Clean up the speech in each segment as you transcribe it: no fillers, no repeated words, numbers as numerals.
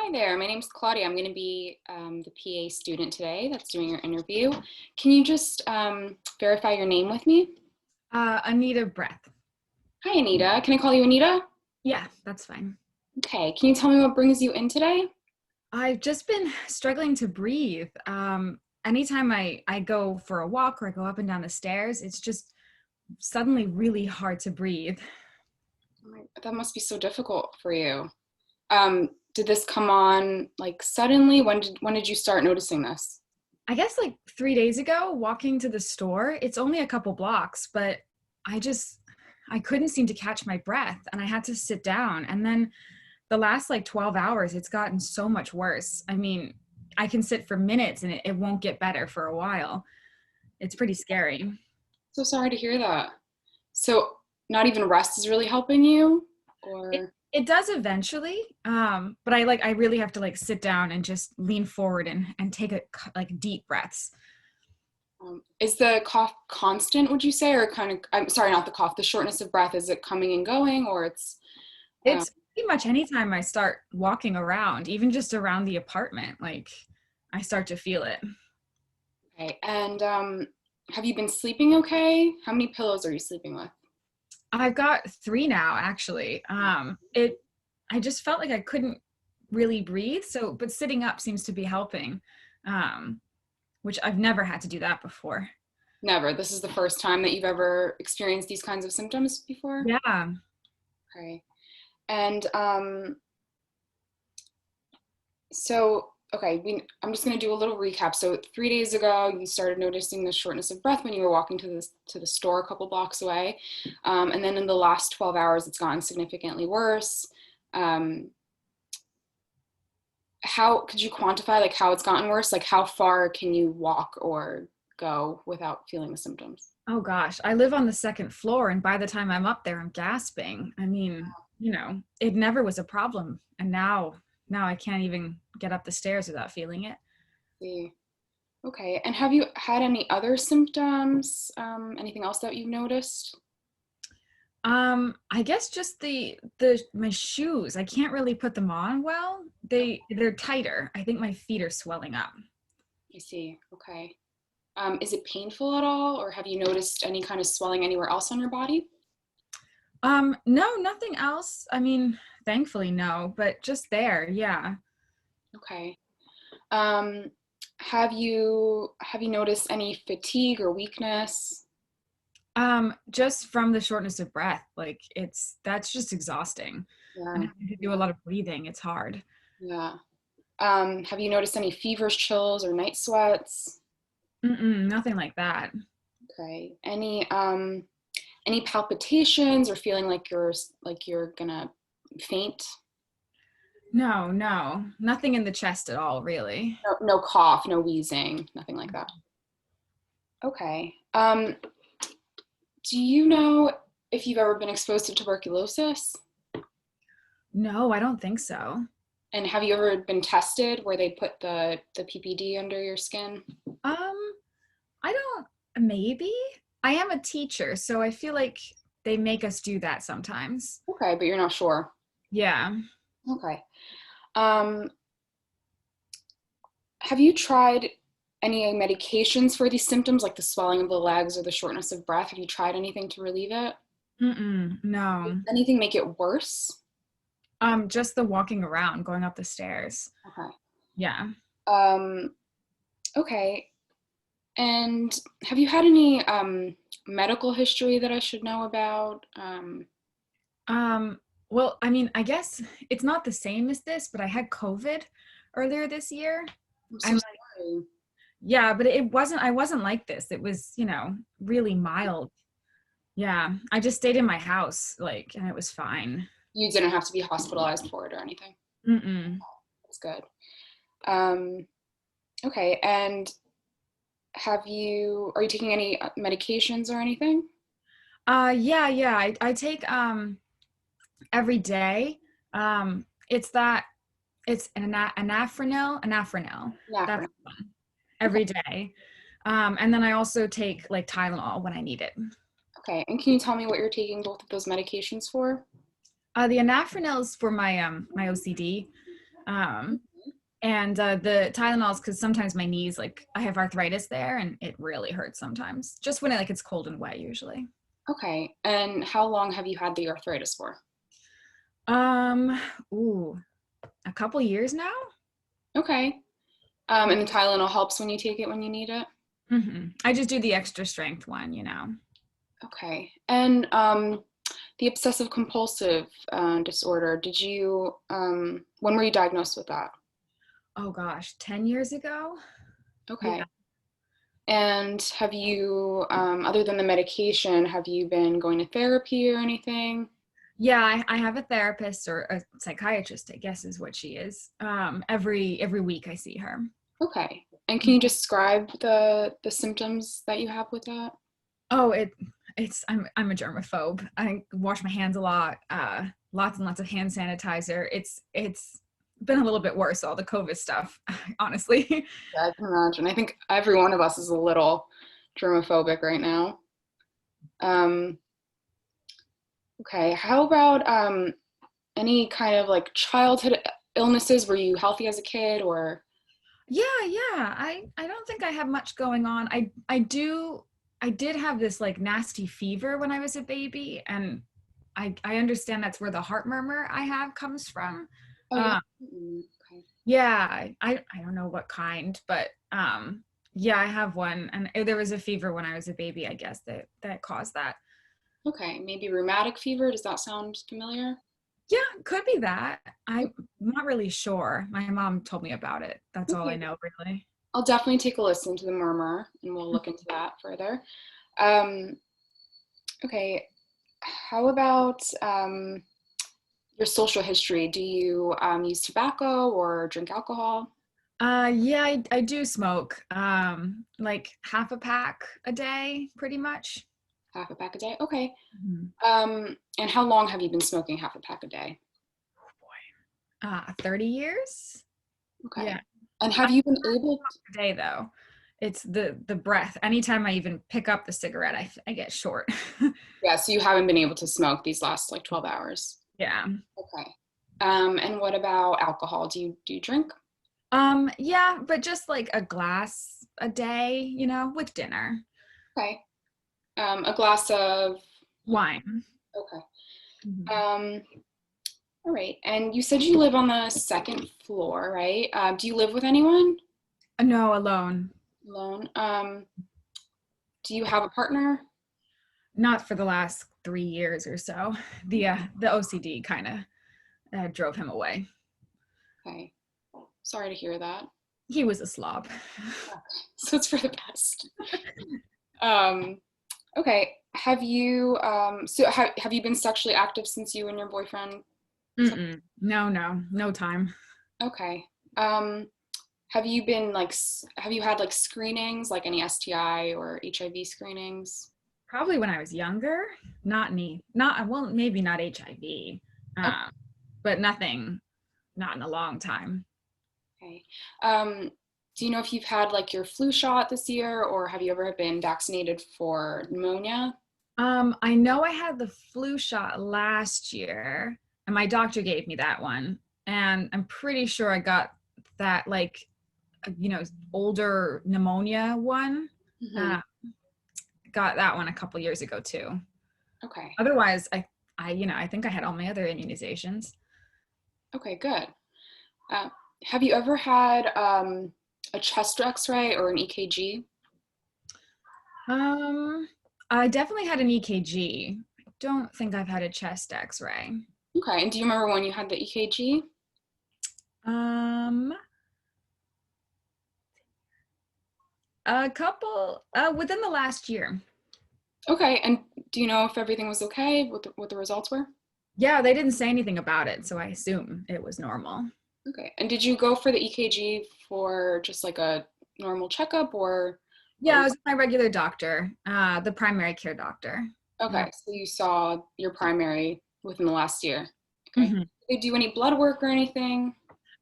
Hi there, my name's Claudia. I'm going to be the PA student today that's doing your interview. Can you just verify your name with me? Anita Breth. Hi, Anita. Can I call you Anita? Yeah, that's fine. Okay. Can you tell me what brings you in today? I've just been struggling to breathe. Anytime I go for a walk or I go up and down the stairs, it's just suddenly really hard to breathe. That must be so difficult for you. Did this come on like suddenly? When did you start noticing this? I guess like 3 days ago, walking to the store, it's only a couple blocks, but I just, I couldn't seem to catch my breath and I had to sit down. And then the last like 12 hours, it's gotten so much worse. I mean, I can sit for minutes and it won't get better for a while. It's pretty scary. So sorry to hear that. So not even rest is really helping you, It or it does eventually, but I really have to like sit down and just lean forward and take like deep breaths. is the cough constant? Would you say, or kind of? I'm sorry, not the cough. The shortness of breath. Is it coming and going, or it's? Um, It's pretty much anytime I start walking around, even just around the apartment, like I start to feel it. Okay. And have you been sleeping okay? How many pillows are you sleeping with? I've got three now, actually. I just felt like I couldn't really breathe, so but sitting up seems to be helping, um, which I've never had to do that before. Never. This is the first time that you've ever experienced these kinds of symptoms before? Yeah. Okay. And okay, I'm just going to do a little recap. So 3 days ago, you started noticing the shortness of breath when you were walking to the store a couple blocks away. And then in the last 12 hours, it's gotten significantly worse. Um, how could you quantify like how it's gotten worse? Like how far can you walk or go without feeling the symptoms? Oh gosh, I live on the second floor, and by the time I'm up there, I'm gasping. I mean, it never was a problem, and now I can't even get up the stairs without feeling it. See. Okay. And have you had any other symptoms? Anything else that you've noticed? I guess just the my shoes. I can't really put them on well. They're tighter. I think my feet are swelling up. I see. Okay. Is it painful at all, or have you noticed any kind of swelling anywhere else on your body? No, nothing else. I mean, thankfully no, but just there, yeah. Okay. Um, have you noticed any fatigue or weakness? Just from the shortness of breath, like that's just exhausting. And Yeah. having to do a lot of breathing, it's hard. Yeah. Have you noticed any fevers, chills, or night sweats? Mm-mm, nothing like that. Okay. Any palpitations or feeling like you're gonna faint? No, no, nothing in the chest at all, really. No, no cough, no wheezing, nothing like that. Okay. Do you know if you've ever been exposed to tuberculosis? No, I don't think so. And have you ever been tested where they put the PPD under your skin? Um, I don't, maybe. I am a teacher, so I feel like they make us do that sometimes. Okay, but you're not sure. Yeah. Okay. Um, have you tried any medications for these symptoms, like the swelling of the legs or the shortness of breath? Have you tried anything to relieve it? Mm-mm, no. Anything make it worse? Just the walking around, going up the stairs. Okay. Yeah. Um, okay. And have you had any medical history that I should know about? Um, well, I mean, I guess it's not the same as this, but I had COVID earlier this year. I'm so And sorry. yeah, but I wasn't like this. It was, really mild. Yeah. I just stayed in my house, like, and it was fine. You didn't have to be hospitalized for it or anything. Mm-mm. That's good. Um, okay. And are you taking any medications or anything? Yeah. I take every day. It's an anafranil. Yeah, for That's now. one Okay. every day. And then I also take like Tylenol when I need it. Okay. And can you tell me what you're taking both of those medications for? The anafranil is for my OCD. Um, and the Tylenols, because sometimes my knees, like I have arthritis there, and it really hurts sometimes. Just when it's cold and wet, usually. Okay. And how long have you had the arthritis for? Um, ooh, a couple years now. Okay. And the Tylenol helps when you take it when you need it? I just do the extra strength one. Okay. And the obsessive compulsive disorder, when were you diagnosed with that? Oh gosh, 10 years ago. Yeah. Okay. And have you, other than the medication, have you been going to therapy or anything? Yeah, I have a therapist or a psychiatrist, I guess is what she is. Every week I see her. Okay. And can you describe the symptoms that you have with that? Oh, it's I'm a germaphobe. I wash my hands a lot. Lots and lots of hand sanitizer. It's been a little bit worse, all the COVID stuff, honestly. Yeah, I can imagine. I think every one of us is a little germophobic right now. Um, okay. How about any kind of like childhood illnesses? Were you healthy as a kid or? Yeah. I don't think I have much going on. I did have this like nasty fever when I was a baby, and I understand that's where the heart murmur I have comes from. Oh, yeah. Um, Okay. yeah, I don't know what kind, but yeah, I have one, and there was a fever when I was a baby, I guess that caused that. Okay. Maybe rheumatic fever. Does that sound familiar? Yeah, could be that. I'm not really sure. My mom told me about it. That's all I Okay. know, really. I'll definitely take a listen to the murmur and we'll look into that further. Um, okay. How about your social history? Do you use tobacco or drink alcohol? Yeah, I do smoke. Like half a pack a day, pretty much. Half a pack a day? Okay. Mhm. And how long have you been smoking half a pack a day? 30 years? Yeah. Okay. And have you been able to, A day though. It's the breath. Anytime I even pick up the cigarette, I get short. yeah, so you haven't been able to smoke these last like 12 hours. Yeah. Okay. And what about alcohol? Do you drink? Yeah, but just like a glass a day, with dinner. Okay. A glass of, Wine. okay. Mhm. Um, all right. And you said you live on the second floor, right? Do you live with anyone? No, alone. Alone? Do you have a partner? Not for the last 3 years or so. The OCD kind of drove him away. Okay. Sorry to hear that. He was a slob. So it's for the best. Um, okay. Have you been sexually active since you and your boyfriend? No time. Okay. Um, have you had like screenings, like any STI or HIV screenings? Probably when I was younger. Not me. Not well, maybe not HIV, um, but nothing. Not in a long time. Okay. Um, do you know if you've had like your flu shot this year, or have you ever been vaccinated for pneumonia? I know I had the flu shot last year, and my doctor gave me that one. And I'm pretty sure I got that like older pneumonia one. Hmm. Uh, got that one a couple years ago too. Okay. Otherwise, I think I had all my other immunizations. Okay, good. Uh, have you ever had a chest X-ray or an EKG? Um, I definitely had an EKG. I don't think I've had a chest X-ray. Okay, and do you remember when you had the EKG? Um, a couple within the last year. Okay, and do you know if everything was okay, what the results were? Yeah, they didn't say anything about it, so I assume it was normal. Okay, and did you go for the EKG for just like a normal checkup or what Yeah, I was? was with my regular doctor, the primary care doctor. Uh, Okay, so you saw your primary within the last year. Okay. mhm. Did they do any blood work or anything?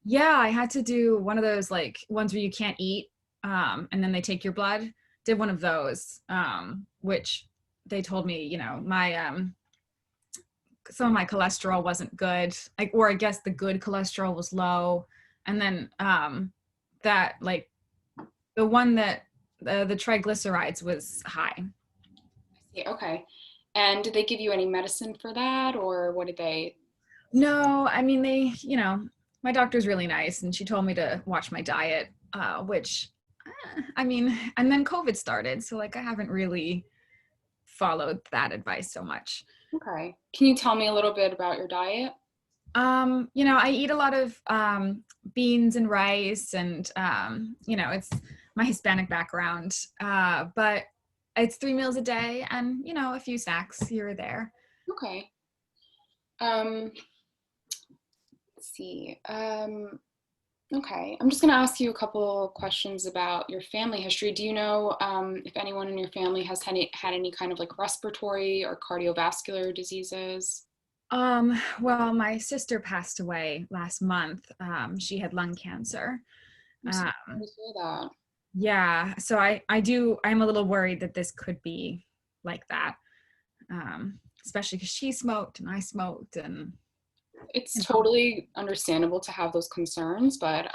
Yeah, I had to do one of those like ones where you can't eat, and then they take your blood. Did one of those, which they told me, my some of my cholesterol wasn't good, like, or I guess the good cholesterol was low, and then that like the one that the triglycerides was high. Yeah, okay. And did they give you any medicine for that, or what did they? No, I mean my doctor's really nice, and she told me to watch my diet, which I mean, and then COVID started, so like I haven't really followed that advice so much. Okay. Can you tell me a little bit about your diet? I eat a lot of beans and rice, and it's my Hispanic background, but it's 3 meals a day, and a few snacks here or there. Okay. Um, let's see. Okay. I'm just going to ask you a couple questions about your family history. Do you know if anyone in your family has had any kind of like respiratory or cardiovascular diseases? Well, my sister passed away last month. She had lung cancer. I'm sorry to Um, hear that. yeah, so I'm a little worried that this could be like that, especially because she smoked and I smoked, and It's you know, totally understandable to have those concerns, but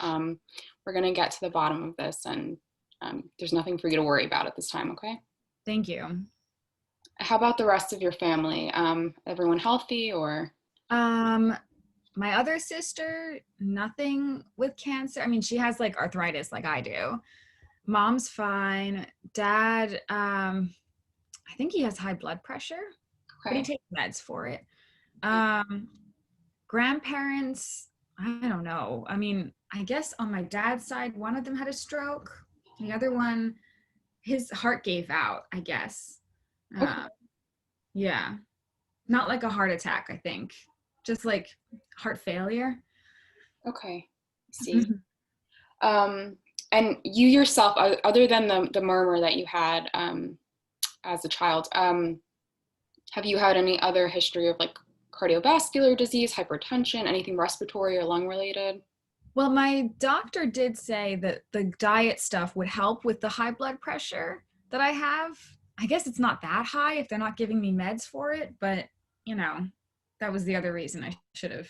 we're going to get to the bottom of this, and there's nothing for you to worry about at this time, okay? thank you. How about the rest of your family? Everyone healthy or? Um, my other sister, nothing with cancer. I mean, she has like arthritis like I do. Mom's fine. Dad, I think he has high blood pressure, but he Okay. takes meds for it. Um, Grandparents, I don't know. I mean, I guess on my dad's side, one of them had a stroke. The other one, his heart gave out, I guess. Okay. Uh, yeah, not like a heart attack, I think, just like heart failure. Okay. I see. Mhm. Um, and you yourself, other than the murmur that you had as a child, have you had any other history of like cardiovascular disease, hypertension, anything respiratory or lung related? Well, my doctor did say that the diet stuff would help with the high blood pressure that I have. I guess it's not that high if they're not giving me meds for it, but you know, that was the other reason I should have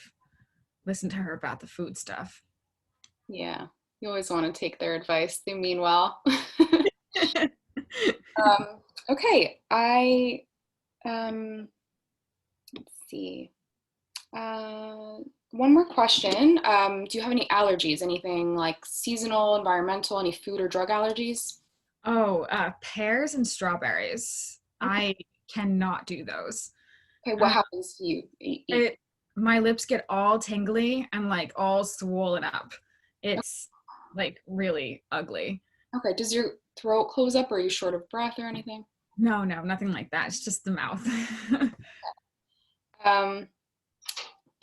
listened to her about the food stuff. Yeah, you always want to take their advice. They mean well. Okay, let's see. Uh, one more question. Do you have any allergies? Anything like seasonal, environmental, any food or drug allergies? Oh, pears and strawberries. Okay. I cannot do those. Okay, what Uh, happens to you? Eat. it My lips get all tingly and like all swollen up. It's like really ugly. Okay, does your throat close up? Or are you short of breath or anything? No, no, nothing like that. It's just the mouth. Um,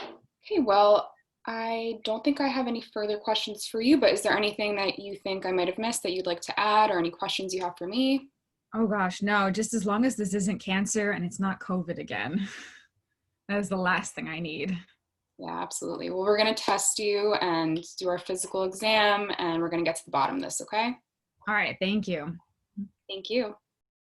okay, well, I don't think I have any further questions for you, but is there anything that you think I might have missed that you'd like to add or any questions you have for me? Oh gosh, no, just as long as this isn't cancer and it's not COVID again. That is the last thing I need. Yeah, absolutely. Well, we're going to test you and do our physical exam, and we're going to get to the bottom of this, okay? All right, thank you. Thank you.